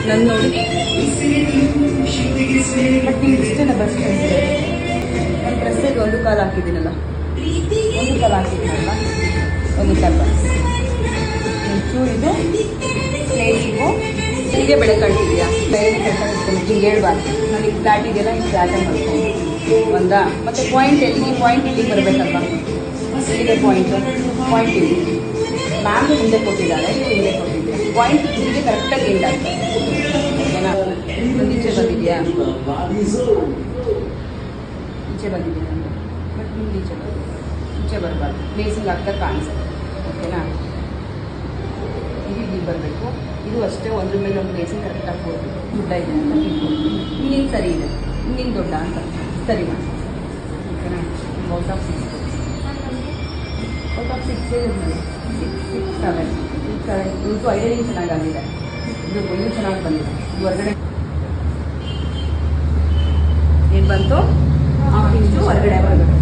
ನನ್ನ ನೋಡಿ ಬಟ್ ನೀವು ಇಷ್ಟೇನ ಬಸ್ ಕಳಿಸಿದೆ. ನನ್ನ ಡ್ರೆಸ್ಸಿಗೆ ಒಂದು ಕಾಲು ಹಾಕಿದ್ದೀನಲ್ಲ, ಒಂದು ಕಾಲು ಹಾಕಿದ್ದೀನಲ್ಲ, ಒಂದು ಕಾಲು ಚೂರು ಇದು ಪ್ಲೇಟಿಗೂ ಹೀಗೆ ಬೆಳೆ ಕಳ್ತಿದ್ಯಾ ಡೈಲಿ ಕೆಲಸ ಇಟ್ಕೊಂಡು ಹಿಂಗೆ ಹೇಳ್ಬಾರ್ದು. ನನಗೆ ಫ್ಲಾಟ್ ಇದೆಯಲ್ಲ ಹಿಂಗೆ ಫ್ಲಾಟಲ್ಲಿ ಮಾಡ್ಕೊಂಡು ಒಂದಾ. ಮತ್ತು ಪಾಯಿಂಟ್ ಎಲ್ಲಿ ಪಾಯಿಂಟ್ ಇಲ್ಲಿಗೆ ಬರಬೇಕಲ್ವಾ, ಇಲ್ಲಿಗೆ ಪಾಯಿಂಟ್ ಇಲ್ಲಿ ಮ್ಯಾಮ್ ಹಿಂದೆ ಕೊಟ್ಟಿದ್ದಾರೆ, ನೀವು ಹಿಂದೆ ಕೊಟ್ಟಿದ್ದೀರಾ. ಪಾಯಿಂಟ್ ಇಲ್ಲಿಗೆ ಕರೆಕ್ಟಾಗಿ ಎಂಡ್ ಆಗ್ತದೆ. ಓಕೆನಾ? ಒಂದು ಈಚೆ ಬಂದಿದೆಯಾ, ಈಚೆ ಬಂದಿದ್ದೀನಿ ಅಂತ ಬಟ್ ನಿಮ್ದು ಈಚೆ ಬರಬಾರ್ದು. ಪ್ಲೇಸಿಂಗ್ ಆಗ್ತಾ ಕಾಣಿಸುತ್ತೆ. ಓಕೆನಾ? ಇಲ್ಲಿ ಬರಬೇಕು. ಇದು ಅಷ್ಟೇ, ಒಂದ್ರ ಮೇಲೆ ಒಂದು ಪ್ಲೇಸಿಂಗ್ ಕರೆಕ್ಟಾಗಿ ಕೊಡಬೇಕು. ದೊಡ್ಡ ಇದೆ ಅಂತ ತಿಳ್ಕೊಂಡು ಇನ್ನೇನು ಸರಿ ಇದೆ, ಇನ್ನೇನು ದೊಡ್ಡ ಅಂತ ಸರಿ ಮಾಡಿ. ಓಕೆನಾ? ಔಟ್ ಆಫ್ 6 ಇರ್ಬೋದು, 6 7 ಇವತ್ತು ಐಡಿಯಾ ಚೆನ್ನಾಗಾಗಿದೆ. ಇದು ಚೆನ್ನಾಗಿ ಬಂದಿದೆ. ಹೊರಗಡೆ ಏನು ಬಂತು, 1/2 ಇಂಚು ಹೊರಗಡೆ ಬರಬೇಕು.